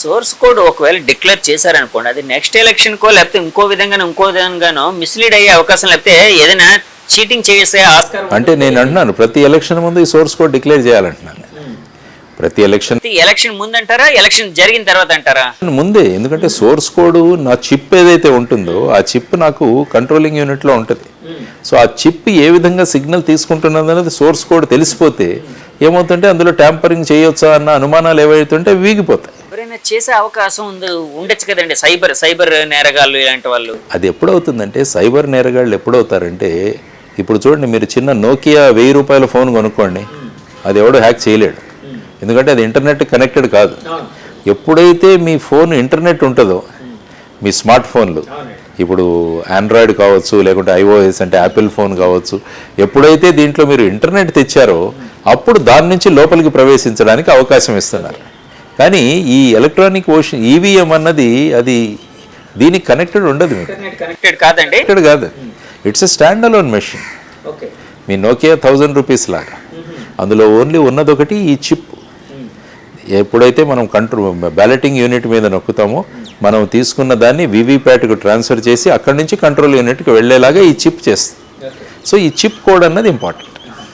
Source code ఒకవేళ declare చేశారనుకోండి, అది నెక్స్ట్ ఎలక్షన్కో లేకపోతే ఇంకో విధంగానో మిస్లీడ్ అయ్యే అవకాశం, లేకపోతే ఏదైనా చీటింగ్ చేసే ఆస్కారం. అంటే నేను అంటున్నాను ప్రతి ఎలక్షన్ ముందు ఈ సోర్స్ కోడ్ డిక్లేర్ చేయాలంటున్నాను. ప్రతి ఎలక్షన్ ముందు అంటారా, ఎలక్షన్ జరిగిన తర్వాత అంటారా? ముందే. ఎందుకంటే సోర్స్ కోడ్ నా చిప్ ఏదైతే ఉంటుందో ఆ చిప్ నాకు కంట్రోలింగ్ యూనిట్లో ఉంటుంది. సో ఆ చిప్ ఏ విధంగా సిగ్నల్ తీసుకుంటున్నది అనేది సోర్స్ కోడ్ తెలిసిపోతే ఏమవుతుంటే అందులో ట్యాంపరింగ్ చేయొచ్చా అన్న అనుమానాలు ఏవైతుంటే వీగిపోతాయి. ఎవరైనా చేసే అవకాశం ఉండొచ్చు కదండి, సైబర్ నేరగాళ్ళు ఇలాంటి వాళ్ళు. అది ఎప్పుడవుతుందంటే సైబర్ నేరగాళ్ళు ఎప్పుడవుతారంటే, ఇప్పుడు చూడండి, మీరు చిన్న నోకియా 1000 రూపాయల ఫోన్ కొనుక్కోండి, అది ఎవడో హ్యాక్ చేయలేడు. ఎందుకంటే అది ఇంటర్నెట్ కనెక్టెడ్ కాదు. ఎప్పుడైతే మీ ఫోన్ ఇంటర్నెట్ ఉంటుందో, మీ స్మార్ట్ ఫోన్లు, ఇప్పుడు ఆండ్రాయిడ్ కావచ్చు లేకుంటే ఐఓఎస్ అంటే యాపిల్ ఫోన్ కావచ్చు, ఎప్పుడైతే దీంట్లో మీరు ఇంటర్నెట్ తెచ్చారో అప్పుడు దాని నుంచి లోపలికి ప్రవేశించడానికి అవకాశం ఇస్తున్నారు. కానీ ఈ ఎలక్ట్రానిక్ ఈవీఎం అన్నది అది దీనికి కనెక్టెడ్ ఉండదు. కనెక్టెడ్ కాదండి, కాదు. It's a stand alone machine. Me Nokia 1000 rupees లాగా అందులో ఓన్లీ ఉన్నదొకటి ఈ చిప్. ఎప్పుడైతే మనం బ్యాలెటింగ్ యూనిట్ మీద నొక్కుతామో మనం తీసుకున్న దాన్ని వీవీప్యాట్కు ట్రాన్స్ఫర్ చేసి అక్కడి నుంచి కంట్రోల్ యూనిట్కి వెళ్ళేలాగా ఈ చిప్ చేస్తుంది. సో ఈ చిప్ కోడ్ అన్నది ఇంపార్టెంట్.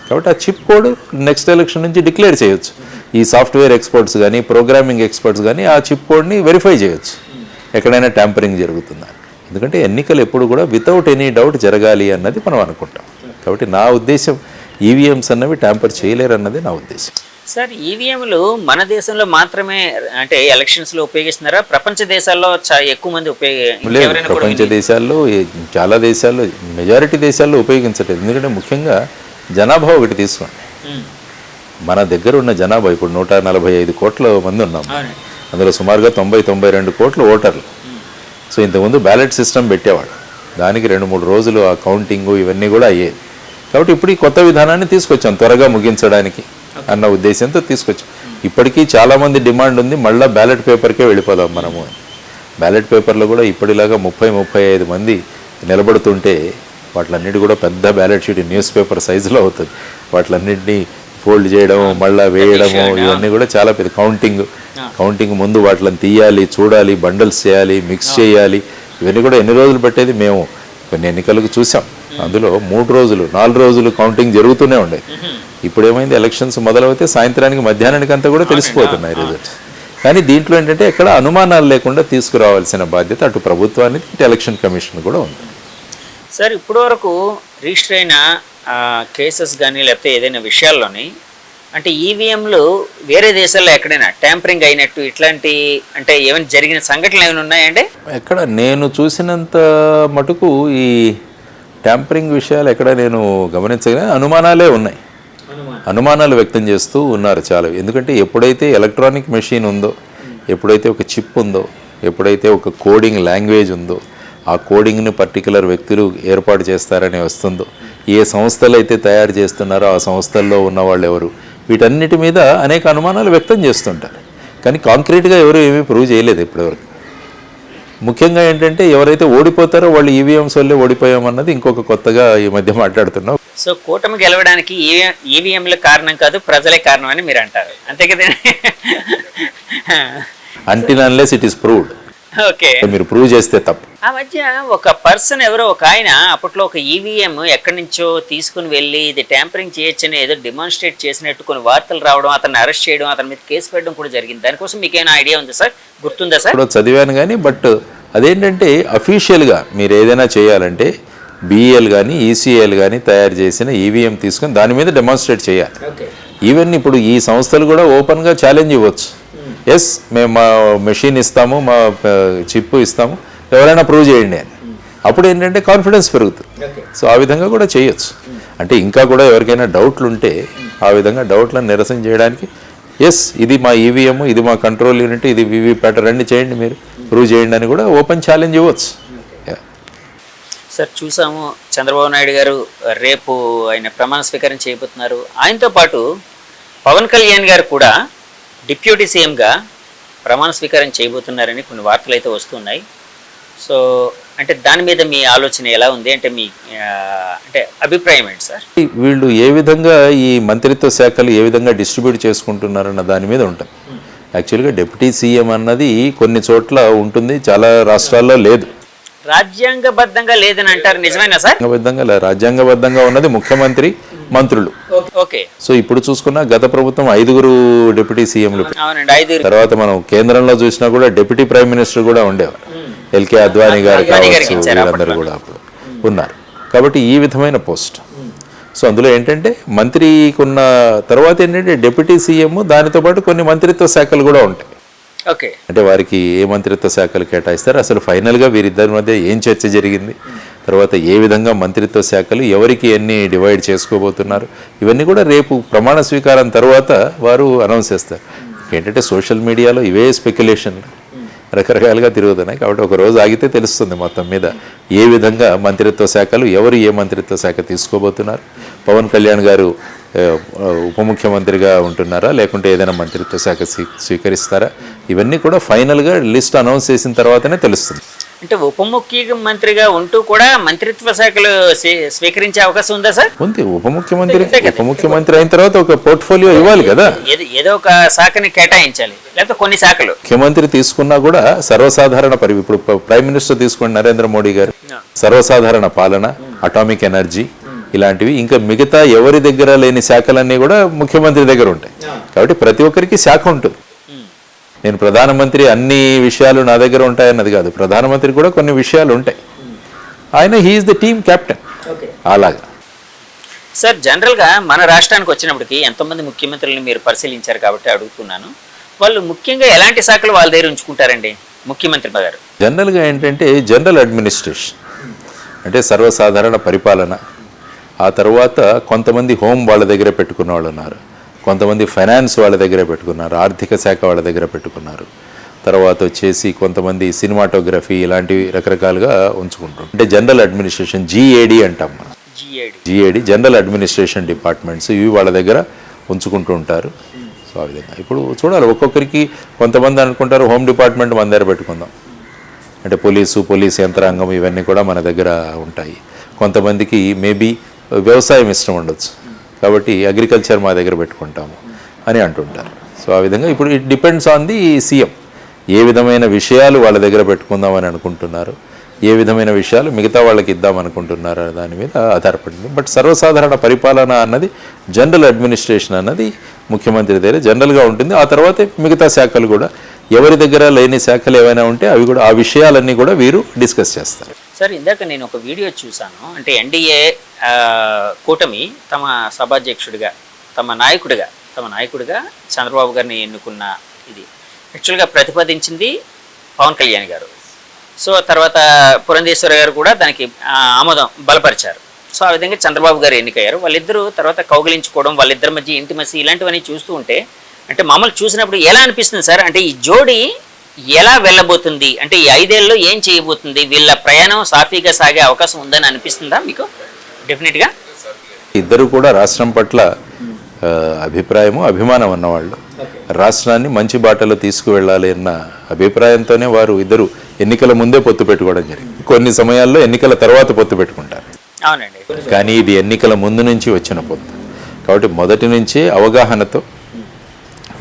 కాబట్టి ఆ చిప్ కోడ్ నెక్స్ట్ ఎలక్షన్ నుంచి డిక్లేర్ చేయొచ్చు. ఈ సాఫ్ట్వేర్ ఎక్స్పర్ట్స్ కానీ ప్రోగ్రామింగ్ ఎక్స్పర్ట్స్ కానీ ఆ చిప్ కోడ్ని వెరిఫై చేయొచ్చు ఎక్కడైనా ట్యాంపరింగ్ జరుగుతుందా. ఎందుకంటే ఎన్నికలు ఎప్పుడు కూడా వితౌట్ ఎనీ డౌట్ జరగాలి అన్నది మనం అనుకుంటాం. కాబట్టి నా ఉద్దేశం ఈవీఎంస్ అన్నవి ట్యాంపర్ చేయలేరు అన్నది నా ఉద్దేశం. సార్, ఈవీఎంలు మన దేశంలో మాత్రమే అంటే ఎలక్షన్స్లో ఉపయోగిస్తున్నారా? ప్రపంచ దేశాల్లో ఎక్కువ మంది లేదు. ప్రపంచ దేశాల్లో చాలా దేశాల్లో మెజారిటీ దేశాల్లో ఉపయోగించట్లేదు. ఎందుకంటే ముఖ్యంగా జనాభా ఒకటి తీసుకోండి. మన దగ్గర ఉన్న జనాభా ఇప్పుడు 145 కోట్ల మంది ఉన్నాం. అందులో సుమారుగా 90-92 కోట్ల ఓటర్లు. సో ఇంతకుముందు బ్యాలెట్ సిస్టమ్ పెట్టేవాడు, దానికి 2-3 రోజులు ఆ కౌంటింగ్ ఇవన్నీ కూడా అయ్యేది. కాబట్టి ఇప్పుడు ఈ కొత్త విధానాన్ని తీసుకొచ్చాం త్వరగా ముగించడానికి అన్న ఉద్దేశంతో తీసుకొచ్చాం. ఇప్పటికీ చాలామంది డిమాండ్ ఉంది, మళ్ళీ బ్యాలెట్ పేపర్కే వెళ్ళిపోదాం మనము. బ్యాలెట్ పేపర్లో కూడా ఇప్పటిలాగా 30-35 మంది నిలబడుతుంటే వాటిలన్నిటి కూడా పెద్ద బ్యాలెట్ షీట్ న్యూస్ పేపర్ సైజులో అవుతుంది. వాటిలన్నింటినీ ఫోల్డ్ చేయడము, మళ్ళీ వేయడము, ఇవన్నీ కూడా చాలా పెద్ద కౌంటింగ్ ముందు వాటిని తీయాలి, చూడాలి, బండల్స్ చేయాలి, మిక్స్ చేయాలి. ఇవన్నీ కూడా ఎన్ని రోజులు పట్టేది మేము కొన్ని ఎన్నికలకు చూసాం. అందులో 3 రోజులు 4 రోజులు కౌంటింగ్ జరుగుతూనే ఉండేది. ఇప్పుడు ఏమైంది, ఎలక్షన్స్ మొదలవుతే సాయంత్రానికి మధ్యాహ్నానికి అంతా కూడా తెలిసిపోతున్నాయి రిజల్ట్స్. కానీ దీంట్లో ఏంటంటే ఎక్కడ అనుమానాలు లేకుండా తీసుకురావాల్సిన బాధ్యత అటు ప్రభుత్వానికి ఇటు ఎలక్షన్ కమిషన్ కూడా ఉంది. సార్, ఇప్పటి వరకు రిజిస్టర్ అయిన కేసెస్ కానీ లేకపోతే ఏదైనా విషయాల్లోని అంటే ఈవీఎంలు వేరే దేశాల్లో ఎక్కడైనా ట్యాంపరింగ్ అయినట్టు ఇట్లాంటి అంటే ఏమైనా జరిగిన సంఘటనలు ఏమైనా ఉన్నాయండి? ఎక్కడ నేను చూసినంత మటుకు ఈ ట్యాంపరింగ్ విషయాలు ఎక్కడ నేను గమనించగా అనుమానాలే ఉన్నాయి. అనుమానాలు వ్యక్తం చేస్తూ ఉన్నారు చాలా. ఎందుకంటే ఎప్పుడైతే ఎలక్ట్రానిక్ మెషిన్ ఉందో, ఎప్పుడైతే ఒక చిప్ ఉందో, ఎప్పుడైతే ఒక కోడింగ్ లాంగ్వేజ్ ఉందో, ఆ కోడింగ్ని పర్టికులర్ వ్యక్తులు ఏర్పాటు చేస్తారని వస్తుందో, ఏ సంస్థలు అయితే తయారు చేస్తున్నారో ఆ సంస్థల్లో ఉన్న వాళ్ళు ఎవరు, వీటన్నిటి మీద అనేక అనుమానాలు వ్యక్తం చేస్తుంటారు. కానీ కాంక్రీట్గా ఎవరు ఏమీ ప్రూవ్ చేయలేదు ఇప్పటివరకు. ముఖ్యంగా ఏంటంటే ఎవరైతే ఓడిపోతారో వాళ్ళు ఈవీఎంస్ వల్లే ఓడిపోయామన్నది ఇంకొక కొత్తగా ఈ మధ్య మాట్లాడుతున్నాం. సో కూటమి గెలవడానికి ఈవీఎంల కారణం కాదు, ప్రజలే కారణం అని మీరు అంటారు, అంతే కదండి? Until unless it is proved. Okay, మీరు ప్రూవ్ చేస్తే తప్పు. ఆ మధ్య ఒక పర్సన్ ఎవరో ఒక ఆయన అప్పట్లో ఒక ఈవీఎం ఎక్కడి నుంచో తీసుకుని వెళ్ళి ఇది ట్యాంపరింగ్ చేయొచ్చని ఏదో డెమాన్స్ట్రేట్ చేసినట్టు కొన్ని వార్తలు రావడం, అతన్ని అరెస్ట్ చేయడం, అతని మీద కేసు పెట్టడం కూడా జరిగింది. దానికోసం మీకు ఏమైనా ఐడియా ఉందా సార్? గుర్తుందా సార్? ఇప్పుడు చదివాను కానీ, బట్ అదేంటంటే అఫీషియల్గా మీరు ఏదైనా చేయాలంటే బిఈఎల్ కానీ ఈసీఎల్ కానీ తయారు చేసిన ఈవీఎం తీసుకొని దాని మీద డెమాన్స్ట్రేట్ చేయాలి. ఈవెన్ ఇప్పుడు ఈ సంస్థలు కూడా ఓపెన్గా ఛాలెంజ్ ఇవ్వచ్చు. ఎస్, మేము మా మెషిన్ ఇస్తాము, మా చిప్ ఇస్తాము, ఎవరైనా ప్రూవ్ చేయండి అని. అప్పుడు ఏంటంటే కాన్ఫిడెన్స్ పెరుగుతుంది. సో ఆ విధంగా కూడా చేయొచ్చు. అంటే ఇంకా కూడా ఎవరికైనా డౌట్లు ఉంటే ఆ విధంగా డౌట్లను నిరసన చేయడానికి, ఎస్ ఇది మా ఈవీఎం, ఇది మా కంట్రోల్ యూనిట్, ఇది వీవీప్యాట్, రండి చేయండి, మీరు ప్రూవ్ చేయండి అని కూడా ఓపెన్ ఛాలెంజ్ ఇవ్వచ్చు. సార్, చూసాము చంద్రబాబు నాయుడు గారు రేపు ఆయన ప్రమాణ స్వీకారం చేయబోతున్నారు. ఆయనతో పాటు పవన్ కళ్యాణ్ గారు కూడా డిప్యూటీ సీఎంగా ప్రమాణ స్వీకారం చేయబోతున్నారని కొన్ని వార్తలు అయితే వస్తున్నాయి. సో అంటే దాని మీద మీ ఆలోచన ఎలా ఉంది, అంటే మీ అంటే అభిప్రాయం ఏంటి సార్? వీళ్ళు ఏ విధంగా ఈ మంత్రిత్వ శాఖలు ఏ విధంగా డిస్ట్రిబ్యూట్ చేసుకుంటున్నారన్న దాని మీద ఉంటుంది. యాక్చువల్గా డిప్యూటీ సీఎం అన్నది కొన్ని చోట్ల ఉంటుంది, చాలా రాష్ట్రాల్లో లేదు. రాజ్యాంగబద్ధంగా లేదని అంటారు, నిజమేనా సార్? రాజ్యాంగబద్ధంగా ఉన్నది ముఖ్యమంత్రి, మంత్రులు. ఓకే. సో ఇప్పుడు చూసుకున్నా గత ప్రభుత్వం 5 డిప్యూటీ సీఎంలు, అవునండి, 5. తర్వాత మనం కేంద్రంలో చూసినా కూడా డిప్యూటీ ప్రైమ్ మినిస్టర్ కూడా ఉండేవారు. ఎల్కే అద్వానీ గారు కావచ్చు, వీళ్ళందరూ కూడా అప్పుడు ఉన్నారు. కాబట్టి ఈ విధమైన పోస్ట్. సో అందులో ఏంటంటే మంత్రికి ఉన్న తర్వాత ఏంటంటే డిప్యూటీ సీఎం, దానితో పాటు కొన్ని మంత్రిత్వ శాఖలు కూడా ఉంటాయి. ఓకే. అంటే వారికి ఏ మంత్రిత్వ శాఖలు కేటాయిస్తారు, అసలు ఫైనల్గా వీరిద్దరి మధ్య ఏం చర్చ జరిగింది, తర్వాత ఏ విధంగా మంత్రిత్వ శాఖలు ఎవరికి ఎన్ని డివైడ్ చేసుకోబోతున్నారు, ఇవన్నీ కూడా రేపు ప్రమాణ స్వీకారం తర్వాత వారు అనౌన్స్ చేస్తారు. ఏంటంటే సోషల్ మీడియాలో ఇవే స్పెక్యులేషన్లు రకరకాలుగా తిరుగుతున్నాయి. కాబట్టి ఒక రోజు ఆగితే తెలుస్తుంది మొత్తం మీద ఏ విధంగా మంత్రిత్వ శాఖలు ఎవరు ఏ మంత్రిత్వ శాఖ తీసుకోబోతున్నారు. పవన్ కళ్యాణ్ గారు ఉప ముఖ్యమంత్రిగా ఉంటున్నారా, లేకుంటే ఏదైనా మంత్రిత్వ శాఖ స్వీకరిస్తారా, ఇవన్నీ కూడా ఫైనల్గా లిస్ట్ అనౌన్స్ చేసిన తర్వాతనే తెలుస్తుంది. అంటే ఉప ముఖ్యమంత్రిగా ఉంటూ కూడా మంత్రిత్వ శాఖలు స్వీకరించే అవకాశం ఉందా సార్? ఉంది. ఉప ముఖ్యమంత్రి అయిన తర్వాత ఒక పోర్ట్ఫోలియో ఇవ్వాలి కదా, ఏదో ఒక శాఖని కేటాయించాలి, లేకపోతే కొన్ని శాఖలు. ముఖ్యమంత్రి తీసుకున్నా కూడా సర్వసాధారణ ఇప్పుడు ప్రైమ్ మినిస్టర్ తీసుకోండి నరేంద్ర మోడీ గారు, సర్వసాధారణ పాలన, అటామిక్ ఎనర్జీ, ఇలాంటివి ఇంకా మిగతా ఎవరి దగ్గర లేని శాఖలన్నీ కూడా ముఖ్యమంత్రి దగ్గర ఉంటాయి. కాబట్టి ప్రతి ఒక్కరికి శాఖ ఉంటుంది. నేను ప్రధానమంత్రి అన్ని విషయాలు నా దగ్గర ఉంటాయన్నది కాదు, ప్రధానమంత్రి కూడా కొన్ని విషయాలు ఉంటాయి. ఆయన హీఈస్ ద టీమ్ కెప్టెన్. అలాగా సార్, జనరల్గా మన రాష్ట్రానికి వచ్చినప్పటికీ ఎంతోమంది ముఖ్యమంత్రులను మీరు పరిశీలించారు కాబట్టి అడుగుతున్నాను, వాళ్ళు ముఖ్యంగా ఎలాంటి శాఖలు వాళ్ళ దగ్గర ఉంచుకుంటారండి ముఖ్యమంత్రి గారు? జనరల్గా ఏంటంటే జనరల్ అడ్మినిస్ట్రేషన్ అంటే సర్వసాధారణ పరిపాలన. ఆ తర్వాత కొంతమంది హోమ్ వాళ్ళ దగ్గర పెట్టుకున్న వాళ్ళు ఉన్నారు, కొంతమంది ఫైనాన్స్ వాళ్ళ దగ్గర పెట్టుకున్నారు, ఆర్థిక శాఖ వాళ్ళ దగ్గర పెట్టుకున్నారు. తర్వాత వచ్చేసి కొంతమంది సినిమాటోగ్రఫీ ఇలాంటివి రకరకాలుగా ఉంచుకుంటారు. అంటే జనరల్ అడ్మినిస్ట్రేషన్ GAD అంటాం మనం. GAD జనరల్ అడ్మినిస్ట్రేషన్ డిపార్ట్మెంట్స్, ఇవి వాళ్ళ దగ్గర ఉంచుకుంటూ ఉంటారు. సో ఆ విధంగా ఇప్పుడు చూడాలి, ఒక్కొక్కరికి కొంతమంది అనుకుంటారు హోమ్ డిపార్ట్మెంట్ మన దగ్గర పెట్టుకుందాం, అంటే పోలీస్ యంత్రాంగం ఇవన్నీ కూడా మన దగ్గర ఉంటాయి. కొంతమందికి మేబీ వ్యవసాయం ఇష్టం ఉండొచ్చు, కాబట్టి అగ్రికల్చర్ మా దగ్గర పెట్టుకుంటాము అని అంటుంటారు. సో ఆ విధంగా ఇప్పుడు it depends on the CM ఏ విధమైన విషయాలు వాళ్ళ దగ్గర పెట్టుకుందామని అనుకుంటున్నారు, ఏ విధమైన విషయాలు మిగతా వాళ్ళకి ఇద్దామనుకుంటున్నారు దాని మీద ఆధారపడింది. బట్ సర్వసాధారణ పరిపాలన అన్నది జనరల్ అడ్మినిస్ట్రేషన్ అన్నది ముఖ్యమంత్రి దగ్గర జనరల్గా ఉంటుంది. ఆ తర్వాతే మిగతా శాఖలు కూడా ఎవరి దగ్గర లేని శాఖలు ఏవైనా ఉంటే అవి కూడా ఆ విషయాలన్నీ కూడా వీరు డిస్కస్ చేస్తారు. సార్, ఇందాక నేను ఒక వీడియో చూశాను, అంటే ఎన్డీఏ కూటమి తమ సభాధ్యక్షుడిగా తమ నాయకుడిగా చంద్రబాబు గారిని ఎన్నుకున్న ఇది యాక్చువల్గా ప్రతిపాదించింది పవన్ కళ్యాణ్ గారు. సో తర్వాత పురంధేశ్వరి గారు కూడా దానికి ఆమోదం బలపరిచారు. సో ఆ విధంగా చంద్రబాబు గారు ఎన్నికయ్యారు. వాళ్ళిద్దరూ తర్వాత కౌగిలించుకోవడం, వాళ్ళిద్దరి మధ్య ఇంటిమసీ ఇలాంటివన్నీ చూస్తూ ఉంటే అంటే మామూలు చూసినప్పుడు ఎలా అనిపిస్తుంది సార్? అంటే ఈ జోడీ ఎలా వెళ్ళబోతుంది, అంటే ఈ 5 ఏళ్ళలో ఏం చేయబోతుంది, వీళ్ళ ప్రయాణం సాఫీగా సాగే అవకాశం ఉందని అనిపిస్తుందా మీకు? డెఫినెట్గా ఇద్దరు కూడా రాష్ట్రం పట్ల అభిప్రాయము, అభిమానం అన్నవాళ్ళు, రాష్ట్రాన్ని మంచి బాటలో తీసుకువెళ్ళాలి అన్న అభిప్రాయంతోనే వారు ఇద్దరు ఎన్నికల ముందే పొత్తు పెట్టుకోవడం జరిగింది. కొన్ని సమయాల్లో ఎన్నికల తర్వాత పొత్తు పెట్టుకుంటారు. అవునండి. కానీ ఇది ఎన్నికల ముందు నుంచి వచ్చిన పొత్తు కాబట్టి మొదటి నుంచే అవగాహనతో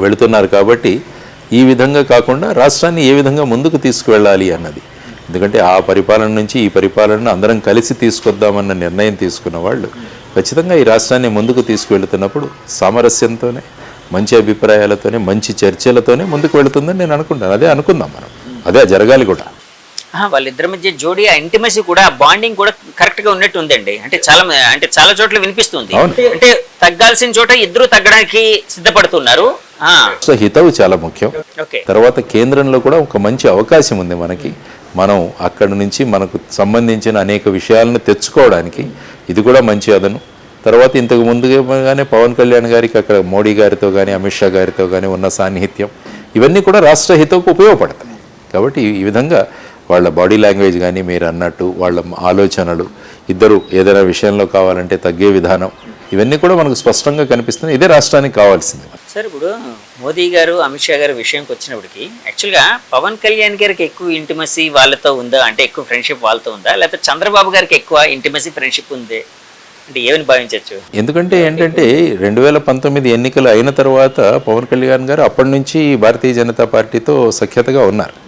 వెళుతున్నారు. కాబట్టి ఈ విధంగా కాకుండా రాష్ట్రాన్ని ఏ విధంగా ముందుకు తీసుకువెళ్ళాలి అన్నది, ఎందుకంటే ఆ పరిపాలన నుంచి ఈ పరిపాలనను అందరం కలిసి తీసుకొద్దామన్న నిర్ణయం తీసుకున్న వాళ్ళు ఖచ్చితంగా ఈ రాష్ట్రాన్ని ముందుకు తీసుకువెళుతున్నప్పుడు సామరస్యంతోనే, మంచి అభిప్రాయాలతోనే, మంచి చర్చలతోనే ముందుకు వెళుతుందని నేను అనుకుంటాను. అదే అనుకుందాం మనం, అదే జరగాలి కూడా. వాళ్ళిద్దరి మధ్య జోడీ ఆ ఇంటిమసీ కూడా, బాండింగ్ కూడా కరెక్ట్ గా ఉన్నట్టు ఉందండి. అంటే చాలా చోట్ల వినిపిస్తుంది. అంటే తగ్గాల్సిన చోట ఇద్దరు తగ్గడానికి సిద్ధపడుతున్నారు. సో హితవు చాలా ముఖ్యం. తర్వాత కేంద్రంలో కూడా ఒక మంచి అవకాశం ఉంది మనకి. మనం అక్కడి నుంచి మనకు సంబంధించిన అనేక విషయాలను తెచ్చుకోవడానికి ఇది కూడా మంచి అదను. తర్వాత ఇంతకు ముందుగానే పవన్ కళ్యాణ్ గారికి అక్కడ మోడీ గారితో కానీ అమిత్ షా గారితో కానీ ఉన్న సాన్నిహిత్యం ఇవన్నీ కూడా రాష్ట్ర హితకు ఉపయోగపడతాయి. కాబట్టి ఈ విధంగా వాళ్ళ బాడీ లాంగ్వేజ్ కానీ మీరు అన్నట్టు వాళ్ళ ఆలోచనలు, ఇద్దరు ఏదైనా విషయంలో కావాలంటే తగ్గే విధానం, ఇవన్నీ కూడా మనకు స్పష్టంగా కనిపిస్తున్నాయి. ఇదే రాష్ట్రానికి కావాల్సింది. సార్, ఇప్పుడు మోదీ గారు అమిత్ షా గారి విషయంకి వచ్చినప్పటికీ యాక్చువల్గా పవన్ కళ్యాణ్ గారికి ఎక్కువ ఇంటిమసీ వాళ్ళతో ఉందా, అంటే ఎక్కువ ఫ్రెండ్షిప్ వాళ్ళతో ఉందా, లేకపోతే చంద్రబాబు గారికి ఎక్కువ ఇంటిమసీ ఫ్రెండ్షిప్ ఉంది అంటే ఏమని భావించవచ్చు? ఎందుకంటే ఏంటంటే 2019 ఎన్నికలు అయిన తర్వాత పవన్ కళ్యాణ్ గారు అప్పటి నుంచి భారతీయ జనతా పార్టీతో సఖ్యతగా ఉన్నారు.